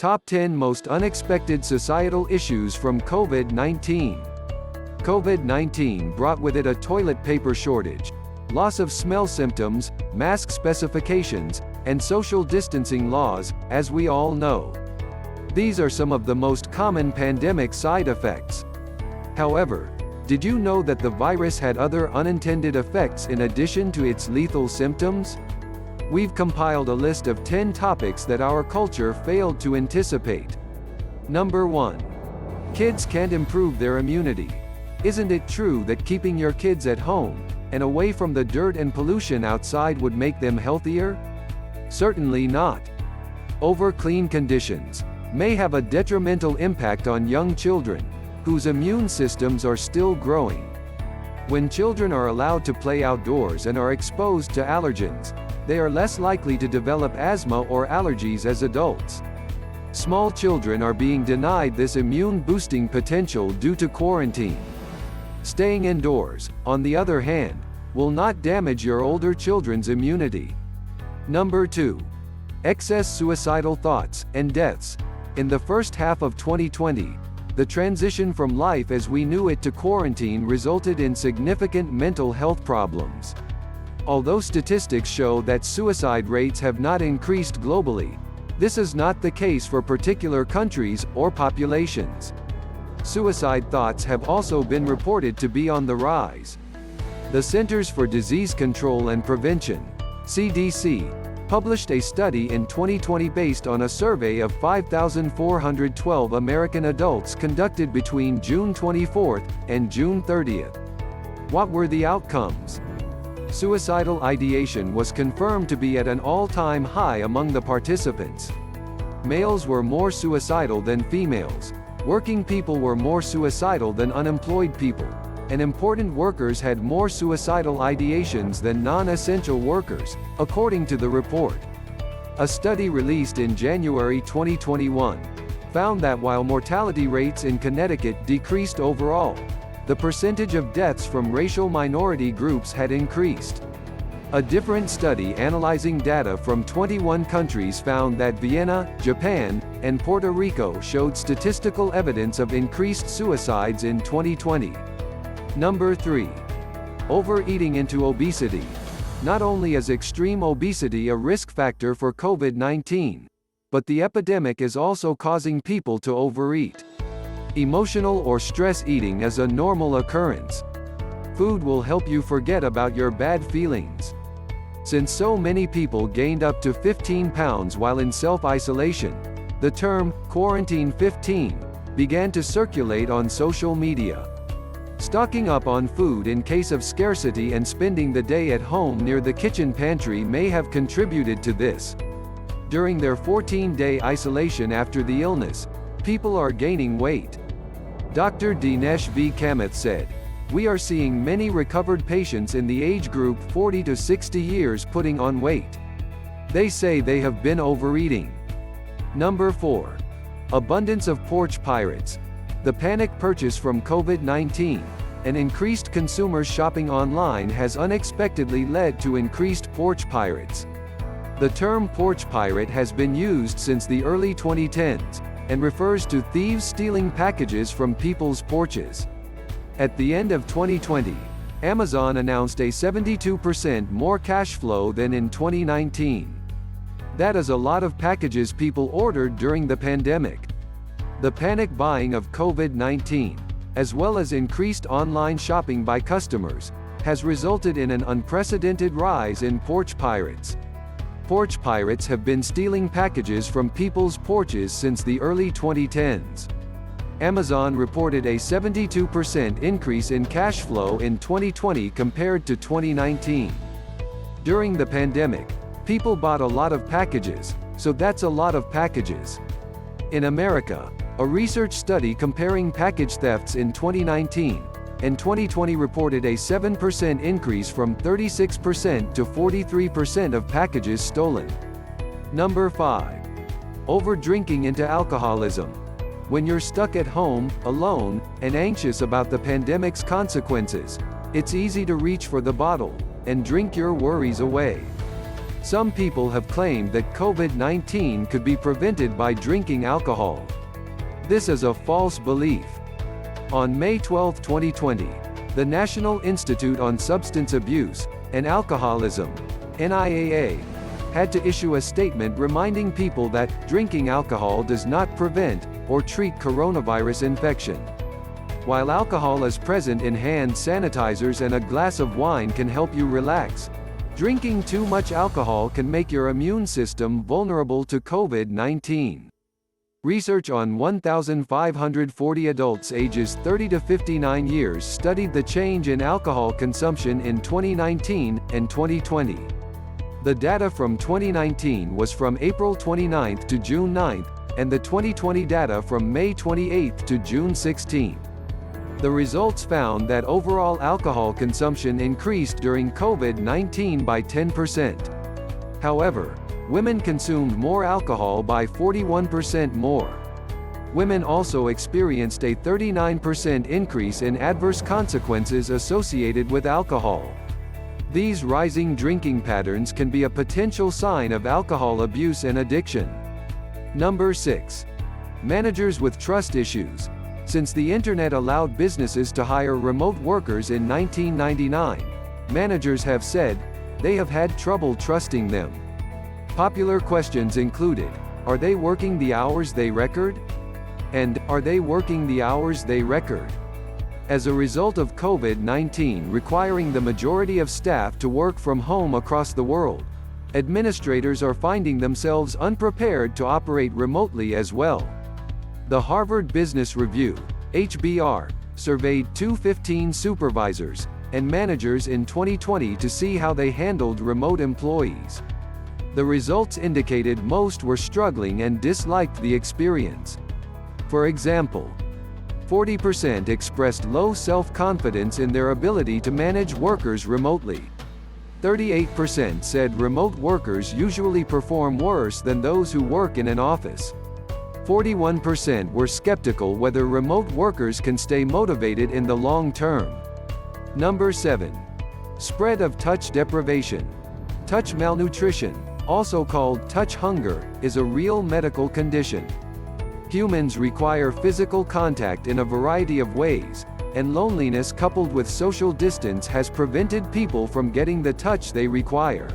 Top 10 Most Unexpected Societal Issues from COVID-19. COVID-19 brought with it a toilet paper shortage, loss of smell symptoms, mask specifications, and social distancing laws, as we all know. These are some of the most common pandemic side effects. However, did you know that the virus had other unintended effects in addition to its lethal symptoms? We've compiled a list of 10 topics that our culture failed to anticipate. Number 1. Kids can't improve their immunity. Isn't it true that keeping your kids at home and away from the dirt and pollution outside would make them healthier? Certainly not. Over-clean conditions may have a detrimental impact on young children, whose immune systems are still growing. When children are allowed to play outdoors and are exposed to allergens, they are less likely to develop asthma or allergies as adults. Small children are being denied this immune-boosting potential due to quarantine. Staying indoors, on the other hand, will not damage your older children's immunity. Number 2. Excess suicidal thoughts and deaths. In the first half of 2020, the transition from life as we knew it to quarantine resulted in significant mental health problems. Although statistics show that suicide rates have not increased globally, this is not the case for particular countries or populations. Suicide thoughts have also been reported to be on the rise. The Centers for Disease Control and Prevention, CDC, published a study in 2020 based on a survey of 5,412 American adults conducted between June 24 and June 30. What were the outcomes? Suicidal ideation was confirmed to be at an all-time high among the participants. Males were more suicidal than females, working people were more suicidal than unemployed people, and important workers had more suicidal ideations than non-essential workers, according to the report. A study released in January 2021 found that while mortality rates in Connecticut decreased overall, the percentage of deaths from racial minority groups had increased. A different study analyzing data from 21 countries found that Vienna, Japan, and Puerto Rico showed statistical evidence of increased suicides in 2020. Number 3. Overeating into obesity. Not only is extreme obesity a risk factor for COVID-19, but the epidemic is also causing people to overeat. Emotional or stress eating is a normal occurrence. Food will help you forget about your bad feelings. Since so many people gained up to 15 pounds while in self-isolation, the term, quarantine 15, began to circulate on social media. Stocking up on food in case of scarcity and spending the day at home near the kitchen pantry may have contributed to this. During their 14-day isolation after the illness, people are gaining weight. Dr. Dinesh V. Kamath said, "We are seeing many recovered patients in the age group 40 to 60 years putting on weight. They say they have been overeating." Number 4. Abundance of porch pirates. The panic purchase from COVID-19 and increased consumer shopping online has unexpectedly led to increased porch pirates. The term porch pirate has been used since the early 2010s, and refers to thieves stealing packages from people's porches. At the end of 2020, Amazon announced a 72% more cash flow than in 2019. That is a lot of packages people ordered during the pandemic. The panic buying of COVID-19, as well as increased online shopping by customers, has resulted in an unprecedented rise in porch pirates. Porch pirates have been stealing packages from people's porches since the early 2010s. Amazon reported a 72% increase in cash flow in 2020 compared to 2019. During the pandemic, people bought a lot of packages, so that's a lot of packages. In America, a research study comparing package thefts in 2019 and 2020 reported a 7% increase from 36% to 43% of packages stolen. Number 5. Over-drinking into alcoholism. When you're stuck at home, alone, and anxious about the pandemic's consequences, it's easy to reach for the bottle and drink your worries away. Some people have claimed that COVID-19 could be prevented by drinking alcohol. This is a false belief. On May 12, 2020, the National Institute on Substance Abuse and Alcoholism, NIAA, had to issue a statement reminding people that drinking alcohol does not prevent or treat coronavirus infection. While alcohol is present in hand sanitizers and a glass of wine can help you relax, drinking too much alcohol can make your immune system vulnerable to COVID-19. Research on 1,540 adults ages 30 to 59 years studied the change in alcohol consumption in 2019 and 2020. The data from 2019 was from April 29 to June 9, and the 2020 data from May 28 to June 16. The results found that overall alcohol consumption increased during COVID-19 by 10%. However, women consumed more alcohol by 41% more. Women also experienced a 39% increase in adverse consequences associated with alcohol. These rising drinking patterns can be a potential sign of alcohol abuse and addiction. Number 6. Managers with trust issues. Since the internet allowed businesses to hire remote workers in 1999, managers have said they have had trouble trusting them. Popular questions included, are they working the hours they record? And, are they working the hours they record? As a result of COVID-19 requiring the majority of staff to work from home across the world, administrators are finding themselves unprepared to operate remotely as well. The Harvard Business Review, HBR, surveyed 215 supervisors and managers in 2020 to see how they handled remote employees. The results indicated most were struggling and disliked the experience. For example, 40% expressed low self-confidence in their ability to manage workers remotely. 38% said remote workers usually perform worse than those who work in an office. 41% were skeptical whether remote workers can stay motivated in the long term. Number 7. Spread of touch deprivation. Touch malnutrition, also called touch hunger, is a real medical condition. Humans require physical contact in a variety of ways, and loneliness coupled with social distance has prevented people from getting the touch they require.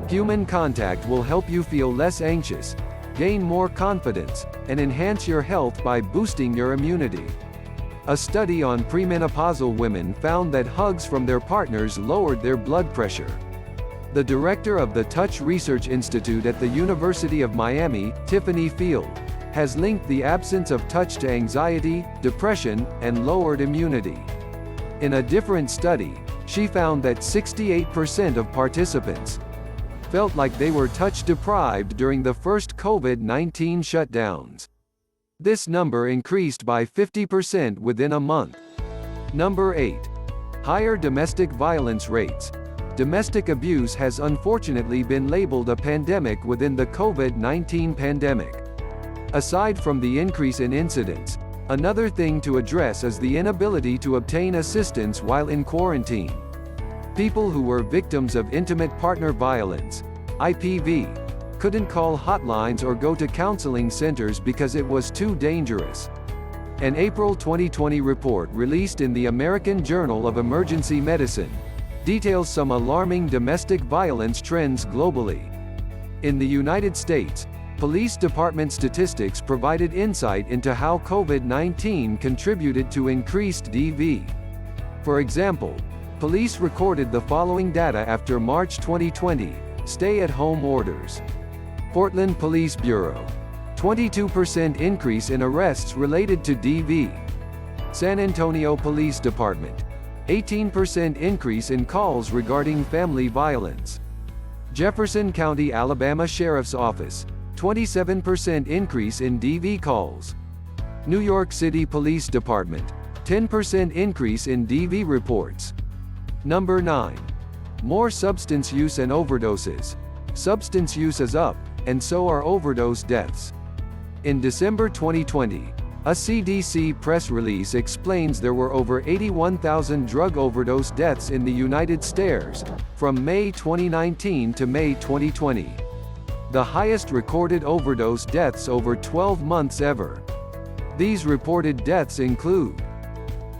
Human contact will help you feel less anxious, gain more confidence, and enhance your health by boosting your immunity. A study on premenopausal women found that hugs from their partners lowered their blood pressure. The director of the Touch Research Institute at the University of Miami, Tiffany Field, has linked the absence of touch to anxiety, depression, and lowered immunity. In a different study, she found that 68% of participants felt like they were touch-deprived during the first COVID-19 shutdowns. This number increased by 50% within a month. Number 8. Higher domestic violence rates. Domestic abuse has unfortunately been labeled a pandemic within the COVID-19 pandemic. Aside from the increase in incidents, another thing to address is the inability to obtain assistance while in quarantine. People who were victims of intimate partner violence, IPV, couldn't call hotlines or go to counseling centers because it was too dangerous. An April 2020 report released in the American Journal of Emergency Medicine details some alarming domestic violence trends globally. In the United States, police department statistics provided insight into how COVID-19 contributed to increased DV. For example, police recorded the following data after March 2020, stay-at-home orders. Portland Police Bureau, 22% increase in arrests related to DV. San Antonio Police Department, 18% increase in calls regarding family violence. Jefferson County, Alabama Sheriff's Office, 27% increase in DV calls. New York City Police Department, 10% increase in DV reports. Number 9. More substance use and overdoses. Substance use is up, and so are overdose deaths. In December 2020, A CDC press release explains there were over 81,000 drug overdose deaths in the United States, from May 2019 to May 2020. The highest recorded overdose deaths over 12 months ever. These reported deaths include: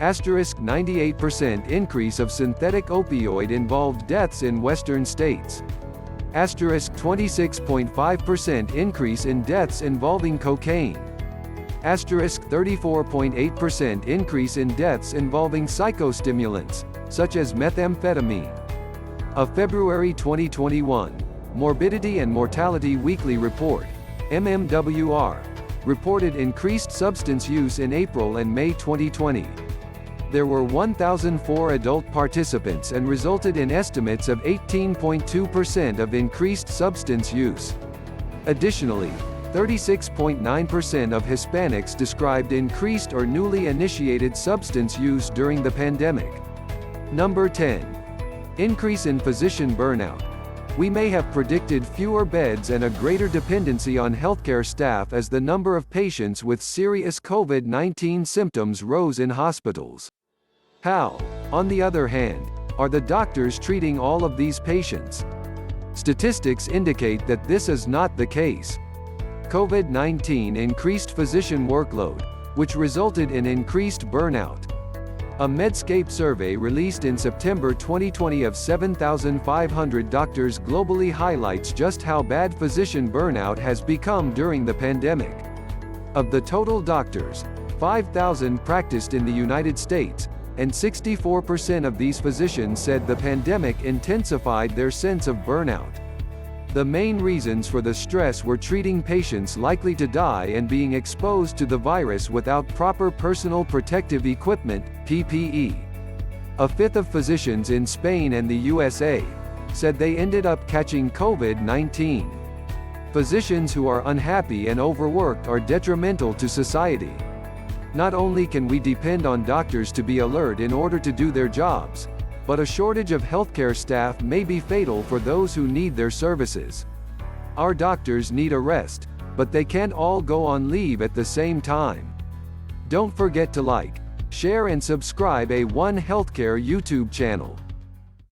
98% increase of synthetic opioid-involved deaths in western states. 26.5% increase in deaths involving cocaine. 34.8% increase in deaths involving psychostimulants, such as methamphetamine. A February 2021 Morbidity and Mortality Weekly Report, MMWR, reported increased substance use in April and May 2020. There were 1,004 adult participants and resulted in estimates of 18.2% of increased substance use. Additionally, 36.9% of Hispanics described increased or newly initiated substance use during the pandemic. Number 10. Increase in physician burnout. We may have predicted fewer beds and a greater dependency on healthcare staff as the number of patients with serious COVID-19 symptoms rose in hospitals. How, on the other hand, are the doctors treating all of these patients? Statistics indicate that this is not the case. COVID-19 increased physician workload, which resulted in increased burnout. A Medscape survey released in September 2020 of 7,500 doctors globally highlights just how bad physician burnout has become during the pandemic. Of the total doctors, 5,000 practiced in the United States, and 64% of these physicians said the pandemic intensified their sense of burnout. The main reasons for the stress were treating patients likely to die and being exposed to the virus without proper personal protective equipment, PPE. A fifth of physicians in Spain and the USA said they ended up catching COVID-19. Physicians who are unhappy and overworked are detrimental to society. Not only can we depend on doctors to be alert in order to do their jobs, but a shortage of healthcare staff may be fatal for those who need their services. Our doctors need a rest, but they can't all go on leave at the same time. Don't forget to like, share and subscribe a One Healthcare YouTube channel.